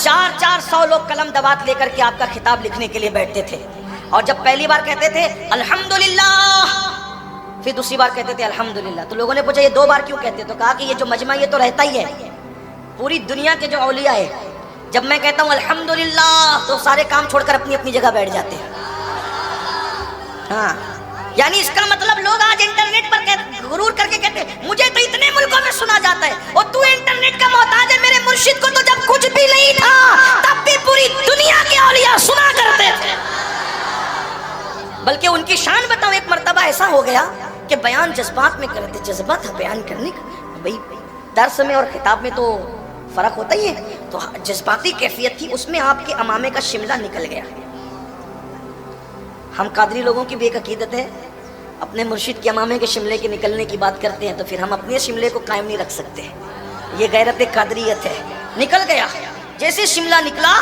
400 لوگ قلم دوات لے کر کے آپ کا خطاب لکھنے کے لیے بیٹھتے تھے، اور جب پہلی بار کہتے تھے الحمدللہ، پھر دوسری بار کہتے تھے الحمدللہ، تو لوگوں نے پوچھا یہ 2 بار کیوں کہتے؟ تو کہا کہ یہ جو مجمع یہ تو رہتا ہی ہے، پوری دنیا کے جو اولیاء ہے، جب میں کہتا ہوں الحمدللہ تو سارے کام چھوڑ کر اپنی اپنی جگہ بیٹھ جاتے ہیں۔ ہاں، یعنی اس کا مطلب لوگ آج انٹرنیٹ پر غرور کر کے کہتے ہیں مجھے تو اتنے ملکوں میں سنا جاتا ہے، اور تو انٹرنیٹ کا محتاج ہے، میرے مرشد کو تو جب کچھ بھی نہیں تھا تب بھی پوری دنیا کے اولیاء سنا کرتے تھے۔ بلکہ ان کی شان بتاؤں، ایک مرتبہ ایسا ہو گیا کہ بیان جذبات میں کرتے، جذبہ تھا بیان کرنے کا، بھئی درس میں اور خطاب میں تو فرق ہوتا ہی ہے، تو جذباتی کیفیت تھی اس میں، آپ کے امامے کا شملہ نکل گیا۔ ہم قادری لوگوں کی بھی ایک عقیدت ہے، اپنے مرشد کے امامے کے شملے کے نکلنے کی بات کرتے ہیں تو پھر ہم اپنے شملے کو قائم نہیں رکھ سکتے، یہ غیرت قادریت ہے۔ نکل گیا، جیسے شملہ نکلا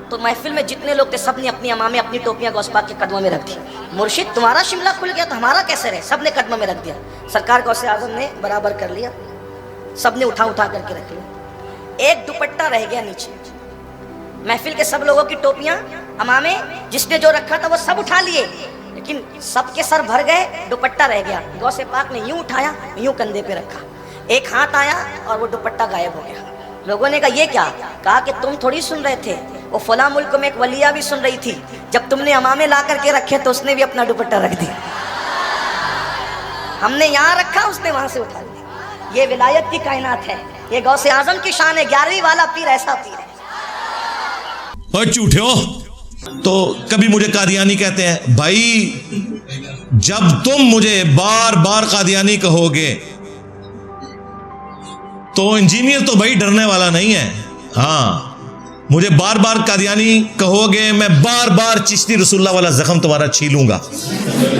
تو محفل میں جتنے لوگ تھے سب نے اپنی امامے، اپنی ٹوپیاں غوث پاک کے قدموں میں رکھ دی۔ مرشد تمہارا شملہ کھل گیا تو ہمارا کیسے رہے؟ سب نے قدموں میں رکھ دیا، سرکار غوث اعظم نے برابر کر لیا، سب نے اٹھا کر کے رکھ لیا، ایک دوپٹہ رہ گیا نیچے۔ محفل کے سب لوگوں کی ٹوپیاں، امامے، جس نے جو رکھا تھا وہ سب اٹھا لیے، لیکن سب کے سر بھر گئے، دوپٹہ رہ گیا۔ غوث پاک نے یوں اٹھایا، یوں کندھے پہ رکھا، ایک ہاتھ آیا اور وہ دوپٹہ غائب ہو گیا۔ لوگوں نے کہا یہ کیا؟ کہا کہ تم تھوڑی سن رہے تھے، وہ فلاں ملک میں ایک ولیہ بھی سن رہی تھی، جب تم نے امامے لا کر کے رکھے تو اس نے بھی اپنا دوپٹہ رکھ دیا، ہم نے یہاں رکھا اس نے وہاں سے اٹھا لیا۔ یہ ولایت کی کائنات ہے، یہ غوث اعظم کی شان ہے، 11ویں والا پیر ایسا پیر ہے۔ اور جھوٹے ہو تو کبھی مجھے قادیانی کہتے ہیں، بھائی جب تم مجھے بار بار قادیانی کہو گے تو انجینئر تو بھائی ڈرنے والا نہیں ہے، ہاں مجھے بار بار قادیانی کہو گے میں بار بار چشتی رسول اللہ والا زخم تمہارا چھیلوں گا،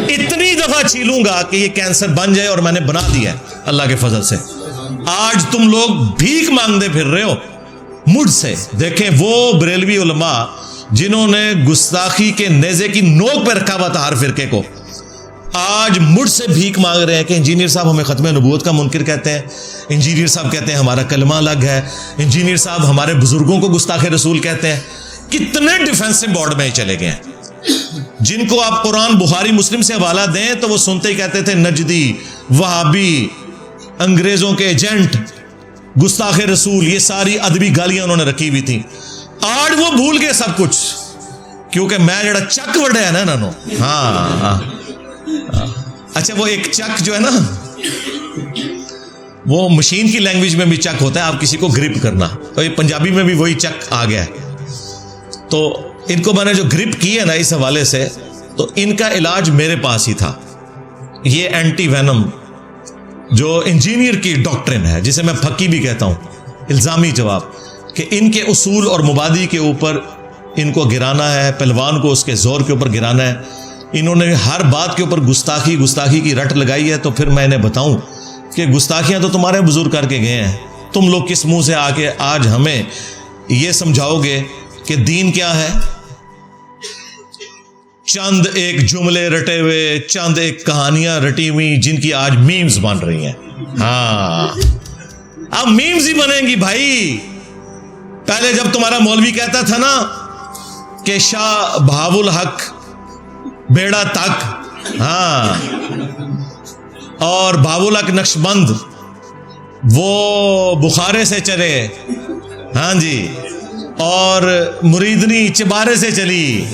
اتنی دفعہ چھیلوں گا کہ یہ کینسر بن جائے، اور میں نے بنا دیا ہے اللہ کے فضل سے۔ آج تم لوگ بھیک مانگتے پھر رہے ہو مجھ سے۔ دیکھیں وہ بریلوی علماء جنہوں نے گستاخی کے نیزے کی نوک پہ رکھا ہوا تھا ہر فرقے کو، آج مجھ سے بھیک مانگ رہے ہیں کہ انجینئر صاحب ہمیں ختم نبوت کا منکر کہتے ہیں، انجینئر صاحب کہتے ہیں ہمارا کلمہ الگ ہے، انجینئر صاحب ہمارے بزرگوں کو گستاخ رسول کہتے ہیں۔ کتنے ڈیفینسو بورڈ میں چلے گئے ہیں، جن کو آپ قرآن بخاری مسلم سے حوالہ دیں تو وہ سنتے ہی کہتے تھے نجدی، وہابی، انگریزوں کے ایجنٹ، گستاخ رسول، یہ ساری ادبی گالیاں انہوں نے رکھی ہوئی تھیں۔ آج وہ بھول گئے سب کچھ، کیونکہ میں جڑا چک وڈیا نا انہوں، ہاں اچھا وہ ایک چک جو ہے نا وہ مشین کی لینگویج میں بھی چک ہوتا ہے، آپ کسی کو گرپ کرنا، تو یہ پنجابی میں بھی وہی چک آ گیا ہے۔ تو ان کو میں نے جو گرپ کی ہے نا اس حوالے سے، تو ان کا علاج میرے پاس ہی تھا، یہ اینٹی وینم جو انجینئر کی ڈاکٹرن ہے، جسے میں پھکی بھی کہتا ہوں، الزامی جواب، کہ ان کے اصول اور مبادی کے اوپر ان کو گرانا ہے، پہلوان کو اس کے زور کے اوپر گرانا ہے۔ انہوں نے ہر بات کے اوپر گستاخی کی رٹ لگائی ہے، تو پھر میں انہیں بتاؤں کہ گستاخیاں تو تمہارے بزرگ کر کے گئے ہیں، تم لوگ کس منہ سے آ کے آج ہمیں یہ سمجھاؤ گے کہ دین کیا ہے؟ چند ایک جملے رٹے ہوئے، چند ایک کہانیاں رٹی ہوئی جن کی آج میمز بن رہی ہیں۔ ہاں اب میمز ہی بنیں گی بھائی۔ پہلے جب تمہارا مولوی کہتا تھا نا کہ شاہ بہاو الحق بیڑا تک، ہاں، اور بہاو الحق نقشبند وہ بخارے سے چلے، ہاں جی، اور مریدنی چبارے سے چلی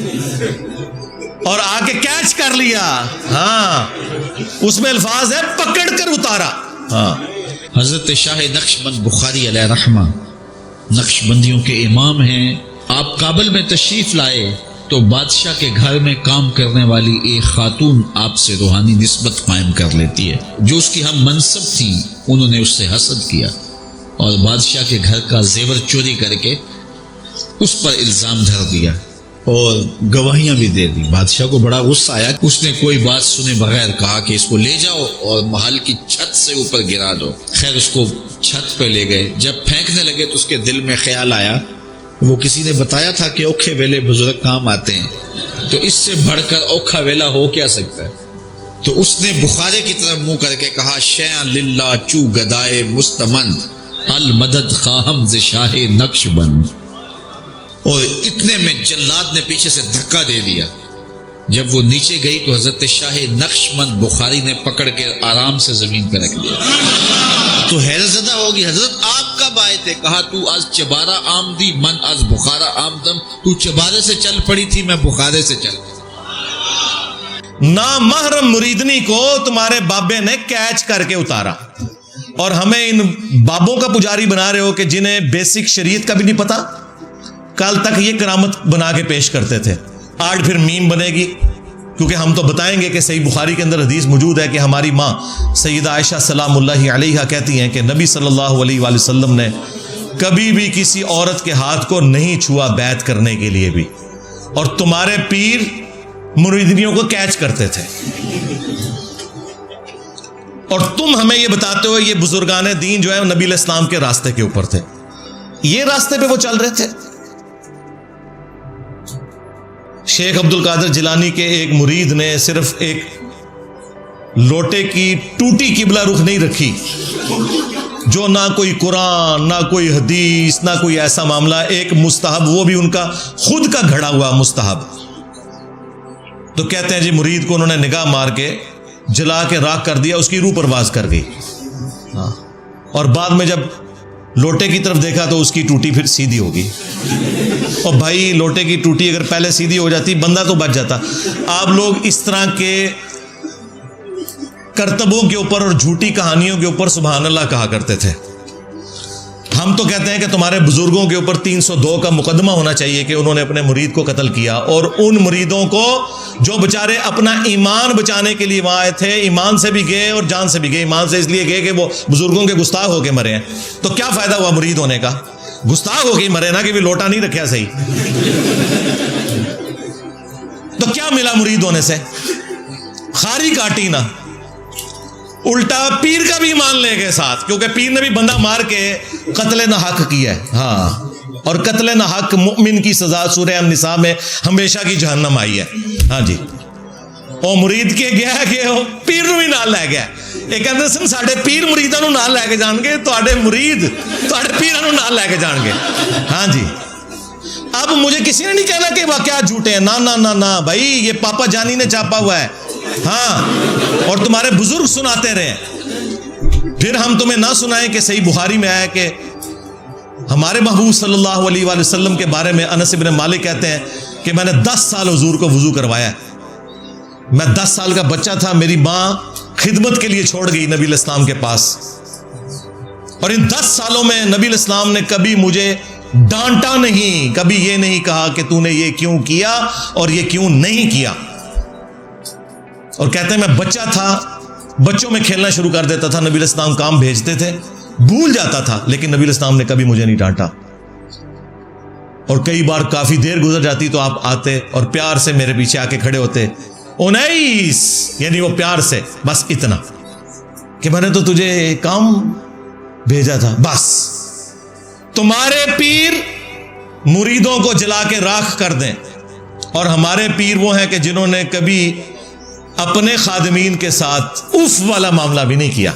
اور آ کے کیچ کر لیا، ہاں اس میں الفاظ ہے پکڑ کر اتارا۔ ہاں حضرت شاہ نقشبند بخاری علیہ رحمہ نقشبندیوں کے امام ہیں۔ آپ کابل میں تشریف لائے تو بادشاہ کے گھر میں کام کرنے والی ایک خاتون آپ سے روحانی نسبت قائم کر لیتی ہے۔ جو اس کی ہم منصب تھیں انہوں نے اس سے حسد کیا اور بادشاہ کے گھر کا زیور چوری کر کے اس پر الزام دھر دیا اور گواہیاں بھی دے دی۔ بادشاہ کو بڑا غصہ آیا، اس نے کوئی بات سنے بغیر کہا کہ اس کو لے جاؤ اور محل کی چھت سے اوپر گرا دو۔ خیر اس کو چھت پہ لے گئے، جب پھینکنے لگے تو اس کے دل میں خیال آیا، وہ کسی نے بتایا تھا کہ اوکھے ویلے بزرگ کام آتے ہیں، تو اس سے بڑھ کر اوکھا ویلا ہو کیا سکتا ہے؟ تو اس نے بخارے کی طرف منہ کر کے کہا شیئا للہ چو گدائے مستمند المدد خواہم ز شاہ نقش بند۔ اور اتنے میں جلاد نے پیچھے سے دھکا دے دیا. جب وہ نیچے گئی تو حضرت شاہ نقشبند بخاری نے پکڑ کے آرام سے زمین پہ رکھ دیا. تو حیرت زدہ ہوگی, حضرت آپ کب آئے تھے؟ کہا تو از چبارہ آمدی من از بخارا آمدم. تو چبارے سے چل پڑی تھی, میں بخارے سے چل. نامحرم مریدنی کو تمہارے بابے نے کیچ کر کے اتارا, اور ہمیں ان بابوں کا پجاری بنا رہے ہو کہ جنہیں بیسک شریعت کا بھی نہیں پتا. کل تک یہ کرامت بنا کے پیش کرتے تھے, آج پھر میم بنے گی, کیونکہ ہم تو بتائیں گے کہ صحیح بخاری کے اندر حدیث موجود ہے کہ ہماری ماں سیدہ عائشہ سلام اللہ علیہا کہتی ہیں کہ نبی صلی اللہ علیہ وآلہ وسلم نے کبھی بھی کسی عورت کے ہاتھ کو نہیں چھوا بیعت کرنے کے لیے بھی, اور تمہارے پیر مریدنیوں کو کیچ کرتے تھے. اور تم ہمیں یہ بتاتے ہو یہ بزرگان دین جو ہے نبی علیہ السلام کے راستے کے اوپر تھے, یہ راستے پہ وہ چل رہے تھے. شیخ عبد القادر جیلانی کے ایک مرید نے صرف ایک لوٹے کی ٹوٹی قبلہ رخ نہیں رکھی, جو نہ کوئی قرآن نہ کوئی حدیث نہ کوئی ایسا معاملہ, ایک مستحب, وہ بھی ان کا خود کا گھڑا ہوا مستحب. تو کہتے ہیں جی مرید کو انہوں نے نگاہ مار کے جلا کے راکھ کر دیا, اس کی روح پرواز کر گئی. اور بعد میں جب لوٹے کی طرف دیکھا تو اس کی ٹوٹی پھر سیدھی ہوگی. اور بھائی لوٹے کی ٹوٹی اگر پہلے سیدھی ہو جاتی بندہ تو بچ جاتا. آپ لوگ اس طرح کے کرتبوں کے اوپر اور جھوٹی کہانیوں کے اوپر سبحان اللہ کہا کرتے تھے. ہم تو کہتے ہیں کہ تمہارے بزرگوں کے اوپر 302 کا مقدمہ ہونا چاہیے کہ انہوں نے اپنے مرید کو قتل کیا, اور ان مریدوں کو جو بےچارے اپنا ایمان بچانے کے لیے وہاں آئے تھے, ایمان سے بھی گئے اور جان سے بھی گئے. ایمان سے اس لیے گئے کہ وہ بزرگوں کے گستاخ ہو کے مرے ہیں, تو کیا فائدہ ہوا مرید ہونے کا؟ گستاخ ہو کے مرے نا, کہ بھی لوٹا نہیں رکھا صحیح. تو کیا ملا مرید ہونے سے؟ خاری کاٹی نا, الٹا پیر کا بھی مان لے گئے ساتھ, کیونکہ پیر نے بھی بندہ مار کے قتل نہ حق کیا ہے. ہاں, اور قتل نہ حق مؤمن کی سزا سورہ النساء میں ہمیشہ کی جہنم آئی ہے. ہاں جی, او مرید کے گیا کہ پیر نو بھی نال لے گیا. یہ کہتے سن ساڈے پیر مریداں نو نال لے کے جان گے, تواڈے مرید تواڈے پیراں نو نال لے کے جان گے. ہاں جی, اب مجھے کسی نے نہیں کہنا کہ واقعات جھوٹے ہیں, نہ نہ نہ نہ بھائی, یہ پاپا جانی نے چھاپا ہوا ہے. ہاں, اور تمہارے بزرگ سناتے رہے. پھر ہم تمہیں نہ سنائیں کہ صحیح بخاری میں آیا کہ ہمارے محبوب صلی اللہ علیہ وآلہ وسلم کے بارے میں انس بن مالک کہتے ہیں کہ میں نے 10 سال حضور کو وضو کروایا. میں 10 سال کا بچہ تھا, میری ماں خدمت کے لیے چھوڑ گئی نبی علیہ السلام کے پاس, اور ان 10 سالوں میں نبی علیہ السلام نے کبھی مجھے ڈانٹا نہیں, کبھی یہ نہیں کہا کہ تو نے یہ کیوں کیا اور یہ کیوں نہیں کیا. اور کہتے ہیں میں بچہ تھا, بچوں میں کھیلنا شروع کر دیتا تھا, نبی علیہ السلام کام بھیجتے تھے, بھول جاتا تھا, لیکن نبی علیہ السلام نے کبھی مجھے نہیں ڈانٹا. اور کئی بار کافی دیر گزر جاتی تو آپ آتے اور پیار سے میرے پیچھے آ کے کھڑے ہوتے, اونیس, یعنی وہ پیار سے بس اتنا کہ میں نے تو تجھے کام بھیجا تھا بس. تمہارے پیر مریدوں کو جلا کے راکھ کر دیں, اور ہمارے پیر وہ ہیں کہ جنہوں نے کبھی اپنے خادمین کے ساتھ اف والا معاملہ بھی نہیں کیا.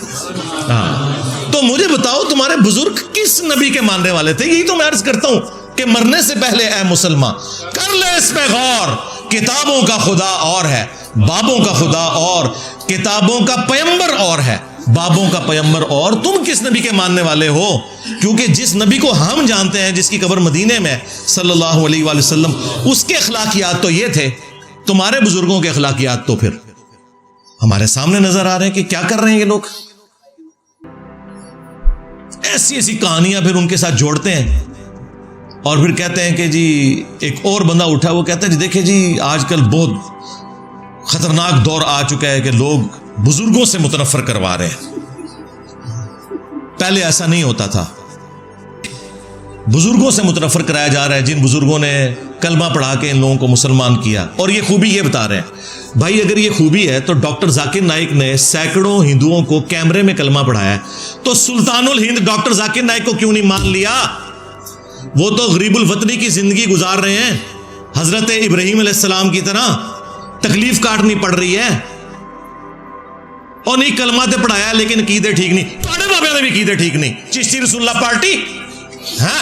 ہاں, تو مجھے بتاؤ تمہارے بزرگ کس نبی کے ماننے والے تھے؟ یہی تو میں عرض کرتا ہوں کہ مرنے سے پہلے اے مسلمان کر لے اس پہ غور. کتابوں کا خدا اور ہے, بابوں کا خدا اور, کتابوں کا پیمبر اور ہے, بابوں کا پیمبر اور. تم کس نبی کے ماننے والے ہو؟ کیونکہ جس نبی کو ہم جانتے ہیں, جس کی قبر مدینے میں صلی اللہ علیہ وآلہ وسلم, اس کے اخلاقیات تو یہ تھے. تمہارے بزرگوں کے اخلاقیات تو پھر ہمارے سامنے نظر آ رہے ہیں کہ کیا کر رہے ہیں یہ لوگ. ایسی ایسی کہانیاں پھر ان کے ساتھ جوڑتے ہیں, اور پھر کہتے ہیں کہ جی ایک اور بندہ اٹھا, وہ کہتا ہے جی دیکھیں جی آج کل بہت خطرناک دور آ چکا ہے کہ لوگ بزرگوں سے متنفر کروا رہے ہیں. پہلے ایسا نہیں ہوتا تھا, بزرگوں سے متنفر کرایا جا رہا ہے, جن بزرگوں نے کلمہ پڑھا کے ان لوگوں کو مسلمان کیا. اور یہ خوبی یہ بتا رہے ہیں بھائی, اگر یہ خوبی ہے تو ڈاکٹر ذاکر نائک نے سینکڑوں ہندوؤں کو کیمرے میں کلمہ پڑھایا ہے, تو سلطان الہند ڈاکٹر ذاکر نائک کو کیوں نہیں مان لیا؟ وہ تو غریب الوطنی کی زندگی گزار رہے ہیں, حضرت ابراہیم علیہ السلام کی طرح تکلیف کاٹنی پڑ رہی ہے. اور نہیں کلمہ تے پڑھایا لیکن عقیدے ٹھیک نہیں. تھوڑے بابے نے بھی عقیدے ٹھیک نہیں. چشتی رسول اللہ پارٹی, ہاں